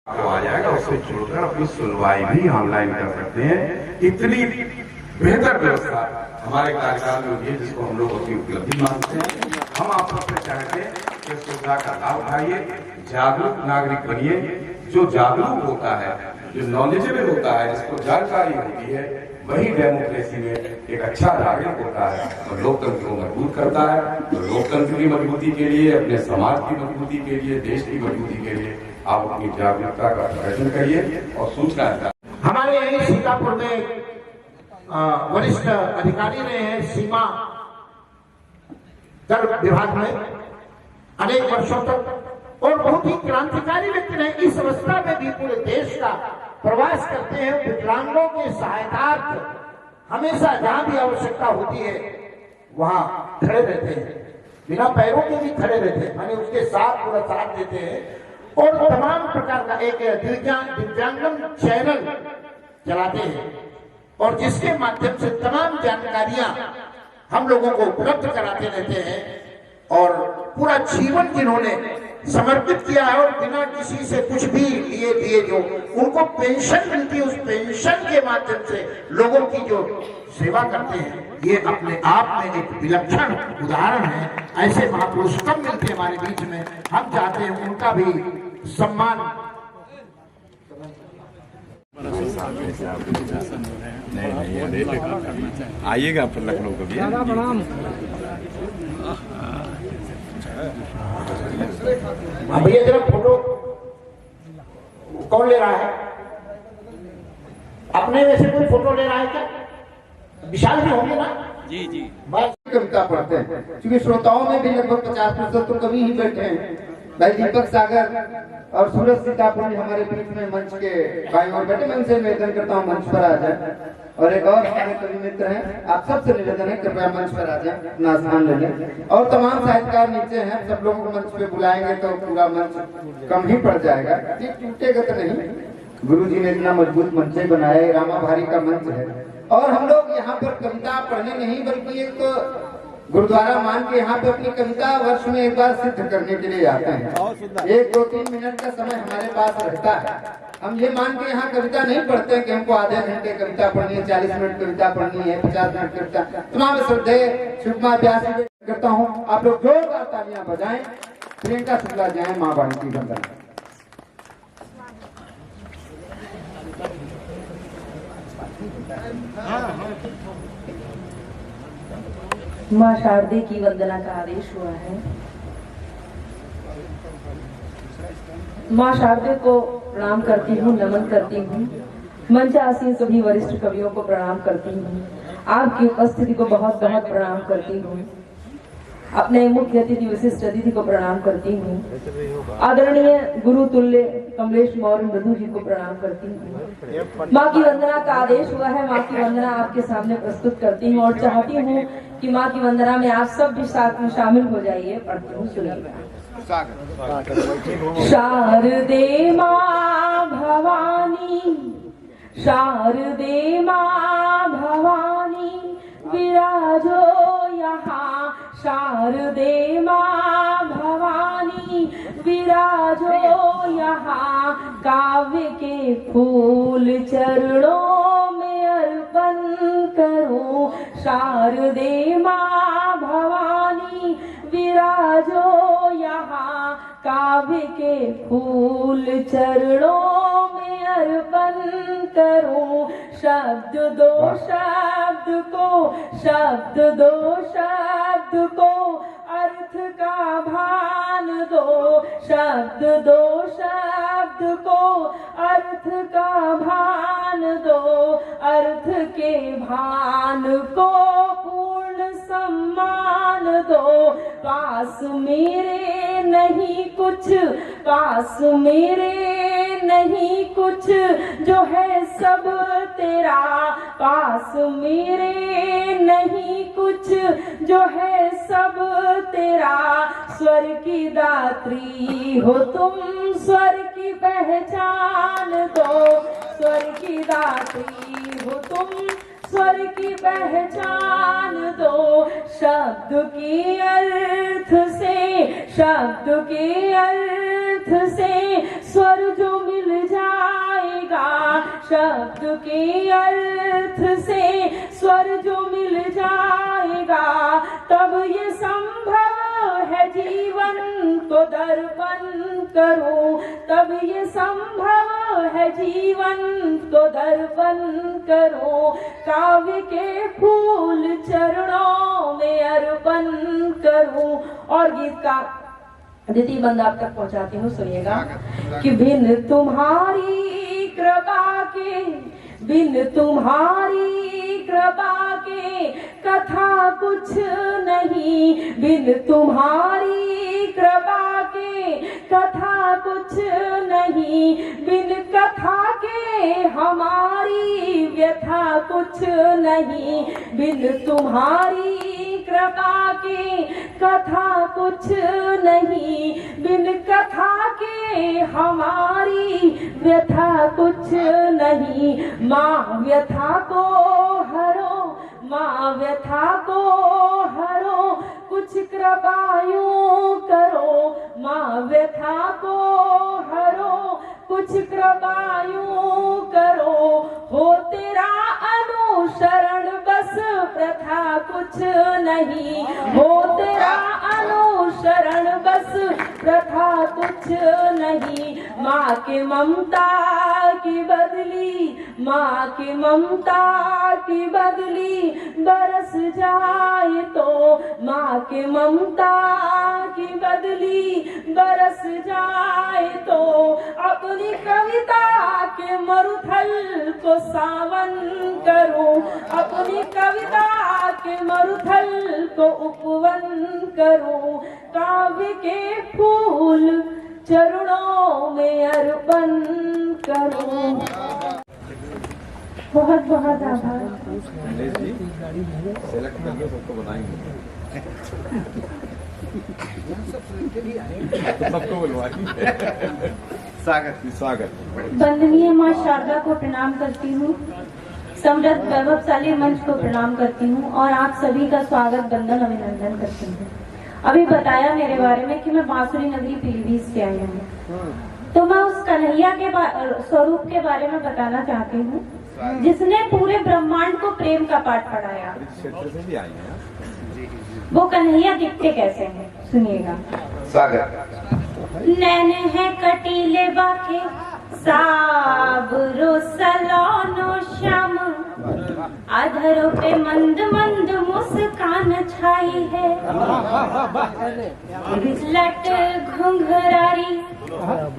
आपको आ जाएगा, उससे जुड़कर अपनी सुनवाई भी ऑनलाइन कर सकते हैं। इतनी बेहतर व्यवस्था हमारे कार्यकाल में हुई है, जिसको हम लोग अपनी उपलब्धि मानते हैं। हम आप सबसे चाहते हैं कि सुविधा का लाभ उठाइए, जागरूक नागरिक बनिए। जो जागरूक होता है, जो नॉलेजेबल होता है, जिसको जानकारी होती है, वही डेमोक्रेसी में एक अच्छा नागरिक होता है और लोकतंत्र को मजबूत करता है। तो लोकतंत्र की मजबूती के लिए, अपने समाज की मजबूती के लिए, देश की मजबूती के लिए आप अपनी जागरूकता का प्रदर्शन करिए और सूचना। हमारे यही सीतापुर में वरिष्ठ अधिकारी रहे हैं सीमा दल विभाग में अनेक वर्षों तक और बहुत ही क्रांतिकारी व्यक्ति रहे। इस अवस्था में भी पूरे देश का प्रवास करते हैं। विकलांगों के सहायतार्थ हमेशा जहां भी आवश्यकता होती है वहां खड़े रहते हैं, बिना पैरों के भी खड़े रहते हैं, माने उसके साथ पूरा साथ देते हैं। और तमाम प्रकार का एक दिव्यांगन चैनल चलाते हैं और जिसके माध्यम से तमाम जानकारियां हम लोगों को उपलब्ध कराते रहते हैं। और पूरा जीवन जिन्होंने समर्पित किया है और बिना किसी से कुछ भी लिए दिए जो उनको पेंशन मिलती है, उस पेंशन के माध्यम से लोगों की जो सेवा करते हैं, ये अपने आप में एक विलक्षण उदाहरण है। ऐसे महापुरुष कम मिलते हैं हमारे बीच में। हम चाहते हैं उनका भी सम्मान। आइएगा फिर लखनऊ कभी। भैया जरा फोटो कौन ले रहा है? अपने में से कोई फोटो ले रहा है क्या? विशाल भी होंगे ना? जी जी। बस कविता पढ़ते हैं क्योंकि श्रोताओं में भी लगभग 50% तो कवि ही बैठे हैं। भाई दीपक सागर और सूरज सीतापुर जी हमारे बीच में मंच के बाईं ओर बैठे। मैं उनसे निवेदन करता हूँ मंच पर आ जाए। और एक और हमारे कवि मित्र हैं, आप सबसे निवेदन है कृपया मंच पर आ जाए, अपना स्थान ले लें। और तमाम साहित्यकार नीचे हैं, सब लोगों को मंच पे बुलाएंगे तो पूरा मंच कम ही पड़ जाएगा, ये टूटेगा तो नहीं। गुरु जी ने इतना मजबूत मंच बनाया, रामा भारी का मंच है। और हम लोग यहाँ पर कविता पढ़ने नहीं बल्कि एक गुरुद्वारा मान के यहाँ पे अपनी कविता वर्ष में एक बार सिद्ध करने के लिए आते हैं। 1-2-3 मिनट का समय हमारे पास रहता है। हम ये मान के यहाँ कविता नहीं पढ़ते हैं कि हमको आधे घंटे कविता पढ़नी है, 40 मिनट कविता पढ़नी है, 50 मिनट कविता। तमाम श्रद्धेय शिवकुमार व्यास करता हूँ, आप लोग जोरदार तालियां बजाएं। प्रियंका शुक्ला जी हैं, माँ वाणी की वंदना। माँ शारदे की वंदना का आदेश हुआ है। माँ शारदे को प्रणाम करती हूँ, नमन करती हूँ। मंच आसीन सभी वरिष्ठ कवियों को प्रणाम करती हूँ। आपकी उपस्थिति को बहुत बहुत प्रणाम करती हूँ। अपने मुख्य अतिथि विशिष्ट अतिथि को प्रणाम करती हूँ। आदरणीय गुरु तुल्य कमलेश मौर्य मृदु जी को प्रणाम करती हूँ। माँ की वंदना का आदेश हुआ है। माँ की वंदना आपके सामने प्रस्तुत करती हूँ और चाहती हूँ कि माँ की वंदना में आप सब भी साथ में शामिल हो जाइए। पढ़ती हूँ, सुनिएगा। शारदे माँ भवानी, शारदे माँ भवानी विराजो यहाँ। शारदे माँ भवानी विराजो यहाँ। काव्य के फूल चरणों में अर्पण करूं। शारदे माँ भवानी विराजो यहाँ। काव्य के फूल चरणों में अर्पण करूं। शब्द दो शब्द को, शब्द दो शब्द को अर्थ का भान दो। शब्द दो शब्द को अर्थ का भान दो। अर्थ के भान को पूर्ण सम्मान दो। पास मेरे नहीं कुछ, पास मेरे नहीं कुछ, जो है सब तेरा। पास मेरे नहीं कुछ, जो है सब तेरा। स्वर की दात्री हो तुम, स्वर की पहचान दो। स्वर की दात्री हो तुम, स्वर की पहचान दो। शब्द के अर्थ से, शब्द के अर्थ से स्वर जो मिल शब्द के अर्थ से स्वर जो मिल जाएगा, तब ये संभव है जीवन को दर्पण करो, तब ये संभव है जीवन को दर्पण करो, काव्य के फूल चरणों में अर्पण करूं। और गीत का द्वितीय बंद आप तक पहुंचाती हूँ, सुनिएगा कि बिन तुम्हारी कृपा के, बिन तुम्हारी कृपा के कथा कुछ नहीं, बिन तुम्हारी कृपा के कथा कुछ नहीं, बिन कथा के हमारी व्यथा कुछ नहीं, बिन तुम्हारी कृपा के कथा कुछ नहीं, बिन कथा के हमारी व्यथा कुछ नहीं। माँ व्यथा को हरो, माँ व्यथा को हरो, कुछ कृपायूं करो, माँ व्यथा को हरो, कुछ कृपायूं करो, हो तेरा अनुसरण बस प्रथा कुछ नहीं, हो तेरा अनुसरण बस प्रथा कुछ नहीं। माँ की ममता की बदली, माँ की ममता की बदली बरस जाए तो, माँ की ममता की बदली बरस जाए तो, अपनी कविता के मरुथल को सावन करूं, अपनी कविता के मरुथल को उपवन करूं, काव्य के फूल चरणों में अर्पण करूं। बहुत बहुत आभार। सेलेक्ट करके सबको बताएंगे, सबको बुलवाएंगे। स्वागत। वंदनीय माँ शारदा को प्रणाम करती हूँ, समृद्ध वैभवशाली मंच को प्रणाम करती हूँ और आप सभी का स्वागत वंदन अभिनंदन करती हूँ। अभी बताया मेरे बारे में कि मैं बांसुरी नगरी पीलीभीत से आई हूँ, तो मैं उस कन्हैया के स्वरूप के बारे में बताना चाहती हूँ जिसने पूरे ब्रह्मांड को प्रेम का पाठ पढ़ाया। क्षेत्र से भी आई हैं। वो कन्हैया दिखते कैसे हैं, सुनिएगा। नैन है कटीले बाके, साबरो सलोनो श्याम, अधरों पे मंद मंद मुस्कान छाई है, लट घुंघरारी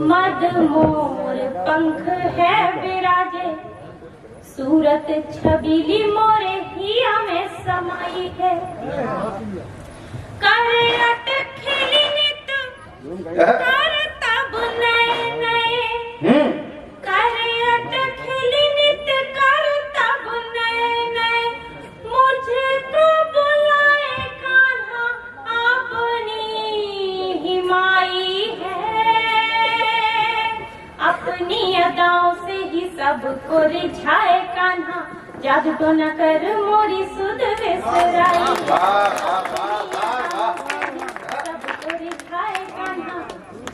मद मोर पंख है विराजे, सूरत छबीली मोरे हिया में समाई है, करे अट खिली नित कर तब नए नए, करे अट खिली नित कर तब नए नए, मुझे तो बुलाए कान्हा अपनी हिमाई है, अपनी अदाओं से ही सबको रिझाए कान्हा, जादू तो न कर मोरी सुध विसराई, सबको रिझाए कान्हा,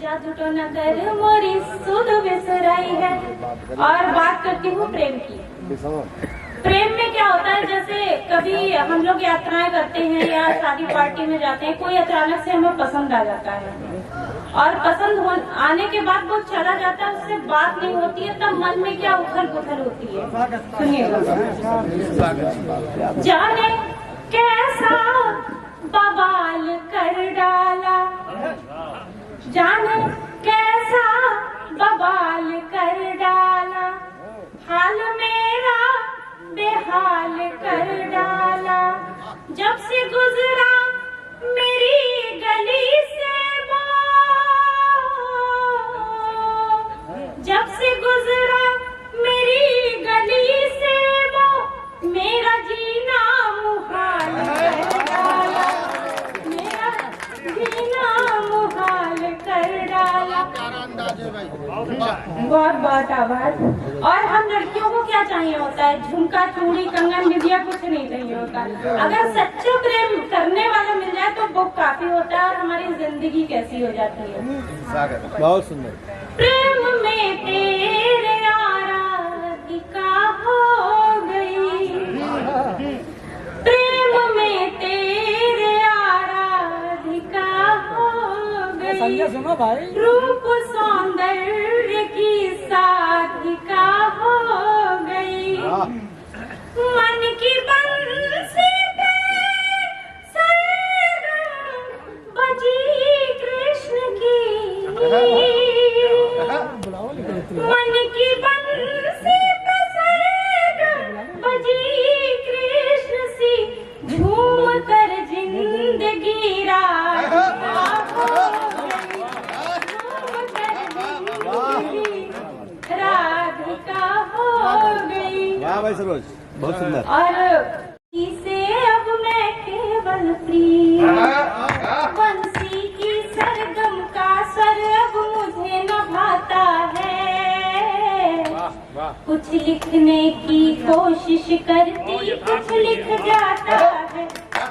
जादू तो न कर मोरी सुध विसराई है। और बात करती हूँ प्रेम की। प्रेम में क्या होता है, जैसे कभी हम लोग यात्राएं करते हैं या शादी पार्टी में जाते हैं, कोई अचानक से हमें पसंद आ जाता है और पसंद आने के बाद वो चला जाता है, उससे बात नहीं होती है, तब मन में क्या उथल पुथल होती है। सुनिएगा। जाने कैसा बवाल कर डाला, जाने कैसा बवाल कर डाला, हाल मेरा बेहाल कर डाला, जब से गुजरा मेरी गली से जब से गुजरा मेरी गली से वो, मेरा जीना मुहाल कर डाला, मेरा जीना मुहाल कर डाला। बहुत बहुत आभार। और हम लड़कियों को क्या चाहिए होता है, झुमका चूड़ी कंगन विद्या कुछ नहीं चाहिए होता। अगर सच्चा प्रेम करने वाला मिल जाए तो वो काफी होता है और हमारी जिंदगी कैसी हो जाती है। बहुत सुंदर। प्रेम में तेरे यारा की हो गई, प्रेम में तेरे आराधिका हो गई, सुनो भाई, रूप सौंदर्य की साधिका हो गई, मन की बंसी पे सरगम बजी कृष्ण की, मन की बंसी पे सरगम बजी कृष्ण सी, झूम कर जिंदगी राधिका हो गई, झूम कर जिंदगी राधिका हो गई। वाह भाई सरोज, बहुत सुंदर। और इसे अब मैं केवल प्रिय, बंसी की सरगम का स्वर अब मुझे न भाता है, कुछ लिखने की कोशिश करती कुछ लिख जाता है,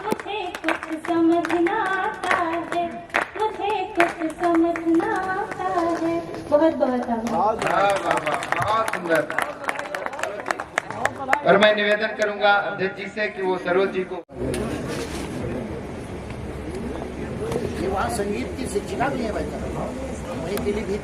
मुझे कुछ समझना आता है, मुझे कुछ समझना आता है। बहुत बहुत आभार। बहुत सुंदर। और मैं निवेदन करूंगा अध्यक्ष जी से कि वो सरोज जी को वहाँ संगीत की शिक्षिका भी है भाई वहीं के लिए भी